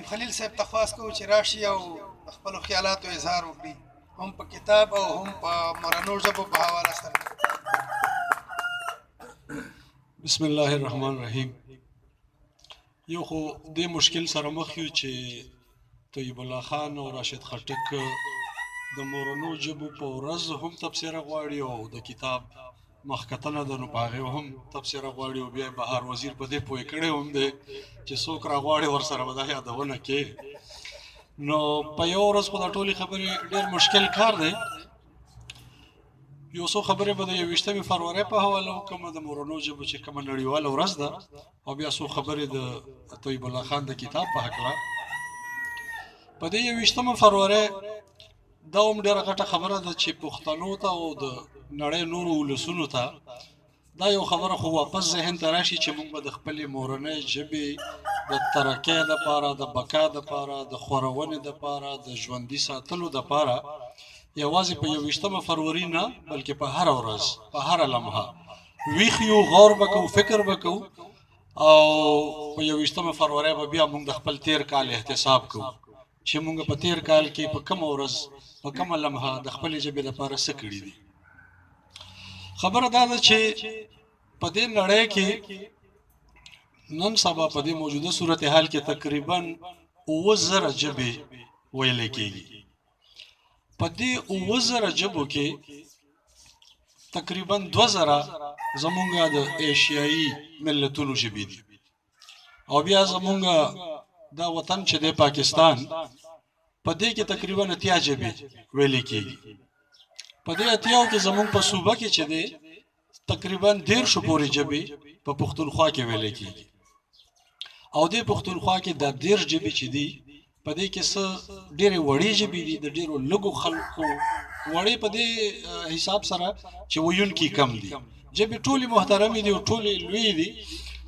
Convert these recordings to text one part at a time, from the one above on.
حنیف خلیل صاحب ته خواست کوو چې راشي او خپلو خیالاتو اظهار وکړي، هم په کتاب او هم په مورنو ژبو په حواله سره. بسم الله الرحمن الرحیم. یو خو دې مشکل سره مخ یو چې طیب الله خان او راشد خټک د مورنو ژبو په ورځ هم تبصره غواړي او د کتاب مخکتنه د نو په هغې هم تبصره غواړي او بیا بهار وزیر په دې پوه کړی هم دی چې څوک راغواړي ورسره به دا یادونه کې. نو په یو ورځ خو دا ټولې خبرې ډېر مشکل کار دی. یو څو خبرې به د 21 فروری په حواله وکړم د مورنو ژبو چې کومه نړیواله ورځ ده، او بیا څو خبرې د طیب الله خان د کتاب په هکله. په دې 21 فروری دا هم ډېره غټه خبره ده چې پښتنو ته او د نړۍ نورو ولسونو ته دا یو خبره خو واپس ذهن ته راشي چې موږ به د خپلې مورنۍ ژبې د ترقۍ دپاره، د بقا دپاره، د خورونې دپاره، د ژوندي ساتلو دپاره یوازې په 21 فروری نه بلکې په هره ورځ، په هره لمحه ویښ یو، غور به کوو، فکر به کوو، او په 21 فروری به بیا موږ د خپل تیر کال احتساب کوو چې موږ په تیر کال کې په کومه ورځ، په کومه لمحه د خپلې ژبې دپاره څه کړي دي. خبره دا ده چې په دې نړۍ کې نن سبا په دې موجوده صورتحال کې تقریبا 7000 ژبې ویلې کېږي. په دې 7000 ژبو کې تقریبا 2000 زمونږ د ایشیایي ملتونو ژبې دي، او بیا زمونږ دا وطن چې دی پاکستان، په دې کې تقریبا 80 ژبې ویلې کېږي. په دې 80 کې زمونږ په صوبه کې چې دی تقریبا 150 پورې ژبې په پښتونخوا کې ویلې کېږي، او دې پښتونخوا کې د 150 ژبې چې دي په دې کې څه ډېرې وړې ژبې دي، د ډېرو لږو خلکو وړې په دې حساب سره چې ویونکي کم دي. ژبې ټولې محترمې دي او ټولې لویې دي،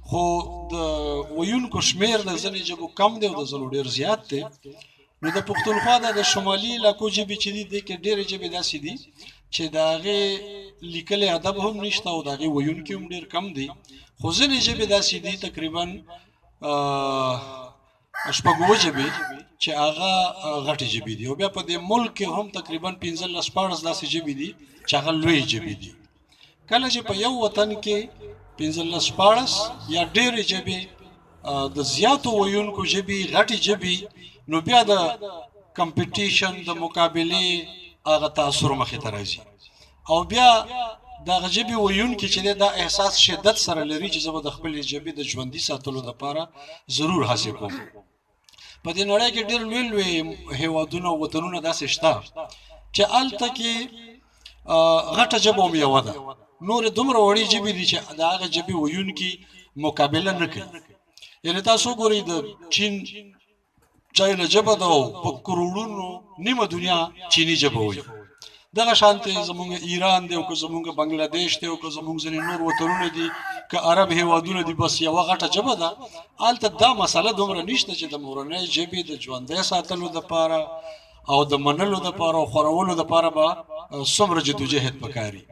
خو د ویونکو شمیر د ځینې ژبو کم دی او د ځینو ډېر زیات دی. نو د پښتونخوا د شمالي علاقو ژبې چې دي دې کې ډېرې ژبې داسې دي چې د هغې لیکلی ادب هم نشته او د هغې ویونکي هم ډېر کم دي. خو ځینې ژبې داسې دي تقریبا 6 ژبې چې هغه غټې ژبې دي، او بیا په دې ملک کې هم تقریبا 15-16 داسې ژبې دي چې هغه لویې ژبې دي. کله چې په یو وطن کې 15-16 یا ډېرې ژبې د زیاتو ویونکو ژبې غټې ژبې، نو بیا د کمپټیشن د مقابلې هغه تاثر مخې ته راځي، او بیا دغه ژبې ویونکي چې دی دا احساس شدت سره لري چې زه به د خپلې ژبې د ژوندي ساتلو دپاره ضرور هڅې کوم. په دې نړۍ کې ډېر لوی لوی هېوادونه او وطنونه داسې شته چې هلته کې غټه ژبه هم یوه ده، نورې دومره وړې ژبې دي چې د هغه ژبې ویونکي مقابله نه کوي. یعنې تاسو وګورئ د چین چاینا ژبه ده او په کروڑونو نیمه دنیا چینی ژبه وایي. دغه شانتې زمونږ ایران دی او که زمونږ بنګلادیش دی او که زمونږ ځینې نور وطنونه دي که عرب هېوادونه دي، بس یوه غټه ژبه ده. هلته دا مسله دومره نشته چې د مورنۍ ژبې د ژوندی ساتلو دپاره او د منلو دپاره او خورولو دپاره به څومره جدوجهد پکاري.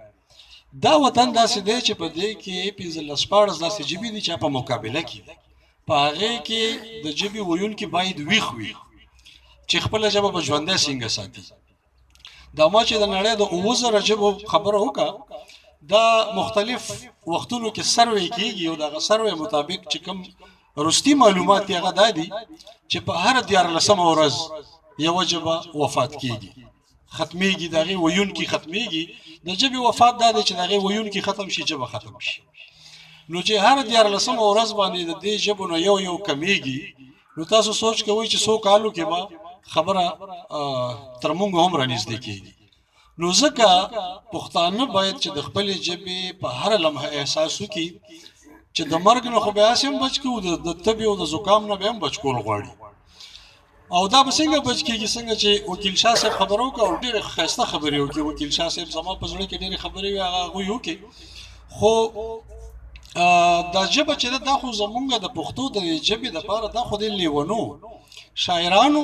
دا وطن داسې دی چې په دې کې 15-16 داسې ژبې دي چې په مقابله کې دي. په هغې کې د ژبې ویونکي باید ویښ وي چې خپله ژبه به ژوندی څنګه ساتي. دا ما چې د نړۍ د 7000 ژبو خبره وکړه، دا مختلف وختونو کې سروې کېږي او دغه سروې مطابق چې کوم وروستي معلومات دي هغه دا دي چې په هره 14مه ورځ یوه ژبه وفات کېږي، ختمېږي، د هغې ویونکي ختمېږي. د ژبې وفات دا دی چې د هغې ویونکي ختم شي، ژبه ختم شي. نو چې هره 14مه ورځ باندې د دې ژبو نه یو یو کمیږي، نو تاسو سوچ کوئ چې 100 کالو کې به خبره تر موږ هم رانږدې کېږي. نو ځکه پښتانه باید چې د خپلې ژبې په هره لمحه احساس وکړي چې د مرګ نه خو به هسې هم بچ کړو، د تبې او د زکام نه به هم بچ کول غواړي. او دا به څنګه بچ کېږي؟ څنګه چې وکیل شاه صاحب خبره وکړه او ډېرې ښایسته خبرې وکړي. وکیل شاه صاحب زما په زړه کې ډېرې خبرې وي، هغه هغوی وکړي. خو دا ژبه چې ده دا خو زمونږ د پښتو د ژبې دپاره دا خو د لیونو شاعرانو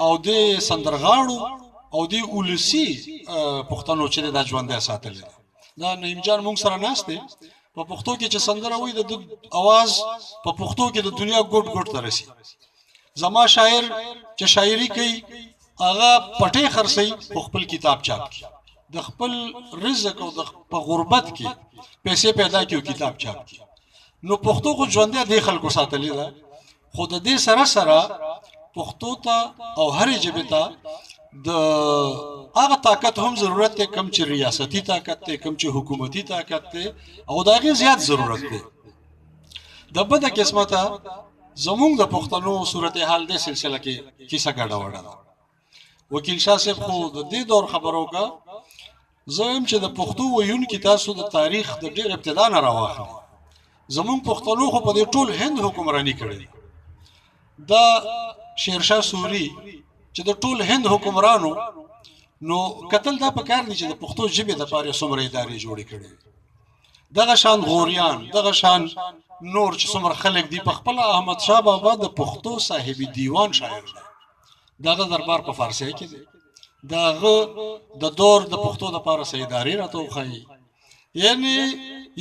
او د سندرغاړو او د ولسي پښتنو چې دا ژوندی ساتلې ده. دا نعیم جان مونږ سره ناست دی، په پښتو کې چې سندره وایي د اواز په پښتو کې د دنیا ګوټ ګوټ ته رسي. زما شاعر چې شاعري کوي هغه پټې خرڅي خو خپل کتاب چاپ کی د خپل رزق او د په غربت کې پیسې پیدا کیو کتاب چاپ کی نو پښتو خو ژوندۍ د خلکو ساتلې ده خو د دې سره سره پښتو ته او هرې ژبې ته د هغه طاقت هم ضرورت دی کم چې ریاستي طاقت دی کم چې حکومتي طاقت دی او د هغې زیات ضرورت دی د بده قسمته زمونږ د پښتنو صورتحال دې سلسله کې کیسه ګډه وډه ده وکیل شاه صاحب خو د دې دور خبرو کا زه هم چې د پښتو ویونکي تاسو د تاریخ د ډېر ابتدا نه راواخلئ زمونږ پښتنو خو په دې ټول هند حکمراني کړې دا شیرشاه سوري چې د ټول هند حکمرانو نو قتل دا پکار دي چې د پښتو ژبې د لپاره څومره ادارې جوړې کړې دغه شان غوریان دغه شان نور چې څومره خلک دي په خپل احمد شاه بابا د پښتو صاحب دیوان شاعر دی دغه دربار په فارسی کې دی دغه د دور د پښتو د لپاره سې ادارې راته وخایي یعنی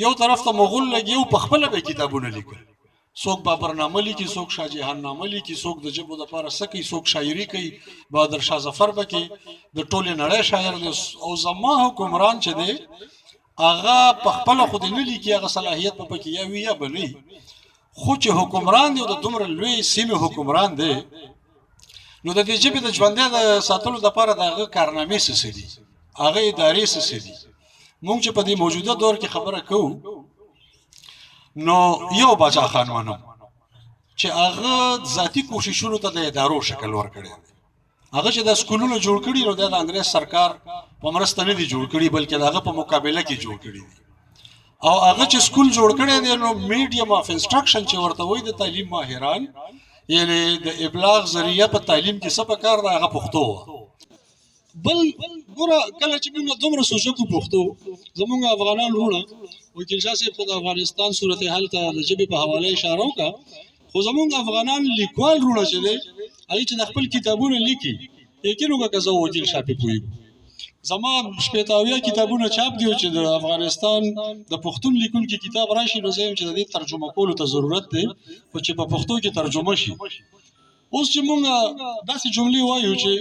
یو طرف ته مغول لګیو په خپل به کتابونه لیکل څوک بابرنامه لیکي څوک شاه جهان نامه لیکي څوک د ژبو د لپاره سکی څوک شاعري کوي بهادر شاه ظفر بکی د ټولې نړۍ شاعر دی او زما حکمران چې دی هغه په خپل خود نه لیکي هغه صلاحیت په پکې یا وی یا بني خو چې حکمران دی او د دومره لوی سیمه حکمران دی نو د دې ژبې د ژوندۍ د ساتلو لپاره دغه کارنامې څه دي هغه ادارې څه دي مونږ چې په دې موجوده دور کې خبره کوو نو یو باچا خان منم چې هغه ذاتی کوششونو ته د ادارو شکل ورکړي هغه چې د سکولونو جوړ کړي نو د انګریز سرکار په مرسته نه دي جوړ کړي بلکې هغه په مقابله کې جوړ کړي او هغه چې سکول جوړ کړي دی نو میډیم اف انسټرکشن چې ورته وایي د تعلیم ماهران یعنی د ابلاغ ذریعہ په تعلیم کې څه پکار دی هغه پښتو بل ګوره کله چې موږ دومره سوچو کو پښتو زمونږ افغانان وروڼه وکیل شاه صاحب د افغانستان صورتحال ته د ژبې په حواله اشاره وکړه خو زمونږ افغانان لیکوال وروڼه چې دی هغه چې د خپل کتابونه لیکي یقین وکړه که زه وکیل شاه پې پوهېږم زما شپېته اویا کتابونه چاپ دي چې د افغانستان د پښتون لیکونکي کتاب راشي نو زه یم چې د دې ترجمه کولو ته ضرورت دی خو چې په پښتو کې ترجمه شي اوس چې موږ داسې جملې وایو چې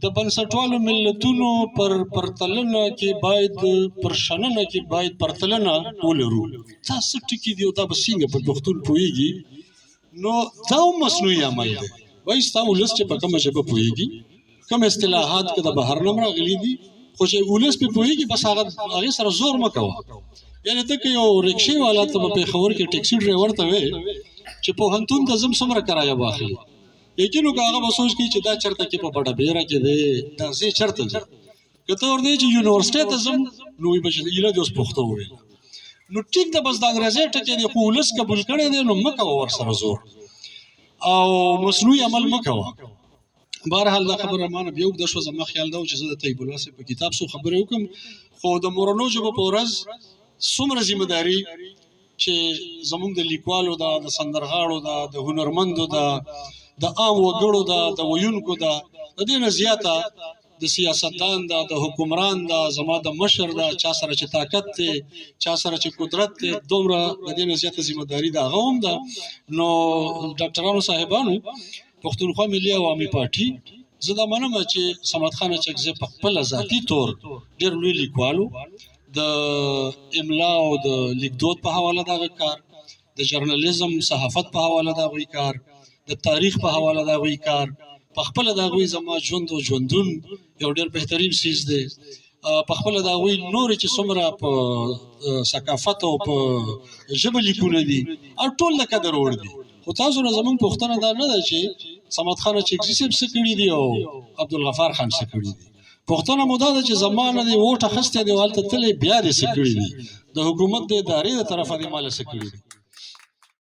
د بنسټوالو ملتونو پر پرتلنه کې باید پر شننه کې باید پرتلنه ولرو تاسو ټکی دی او دا به څنګه په پښتون پوهیږي نو دا مصنوعي عمل دی وایي تاسو ولس چې په کومه ژبه پوهیږي کوم اصطلاحات کې د بهر نه راغلي دي خو چې ولس په پوهیږي بس هغه سره زور مکوه یعنی ته کې یو رکشې والا ته په خبر کې ټیکسي ډرایور ته وې چې په هنتون د زم سمره کرایه واخلي یقین وکړه هغه به سوچ کوي چې دا چرته کې په بډه بیره کې دی دا زه چرته ځم که ته ورته چې یونیورسټۍ ته ځم نو وایي به چې ایله دې اوس پښتو وویل نو ټیک ده بس د انګریزۍ ټکی دی خو ولس قبول کړی دی نو مه کوه ورسره زور او مصنوعي عمل مه کوه بهرحال دا خبره مانه بیا اوږده شوه زما خیال دا و چې زه د طیب الله صاحب په کتاب څو خبرې وکړم خو د مورنو ژبو په ورځ څومره ذمهداري چې زمونږ د لیکوالو ده د سندرغاړو ده د هنرمندو ده د عام وګړو ده د ویونکو ده د دې نه زیاته د سیاستدان ده د حکمران ده زما د مشر ده چا سره چې طاقت دی چا سره چې قدرت دی دومره د دې نه زیاته ذمهداري د هغه هم ده نو ډاکټرانو صاحبانو پښتونخوا ملي عوامي پارټي زه دا منم چې صمد خان اچکزی په خپله ذاتي طور ډېر لوی لیکوالو د املا او د لیکدود په حواله دغه کار د جرنالیزم صحافت په حواله د هغوی کار د تاریخ په حواله د هغوی کار په خپله د هغوی زما ژوند او ژوندون یو ډېر بهترین څیز دی په خپله د هغوی نورې چې څومره په ثقافت او په ژبه لیکونه دي او ټول د قدر وړ دي خو تاسو نه زمونږ پوښتنه دا نه ده چې صمد خان اچکزي صاحب څه کړي دي او عبدالغفار خان څه کړي دي پوښتنه مو دا ده چې زما نه دې ووټ اخیستی دی او هلته تللی بیا دې څه کړي دي د حکومت د ادارې د طرفه دې ما له څه کړي دي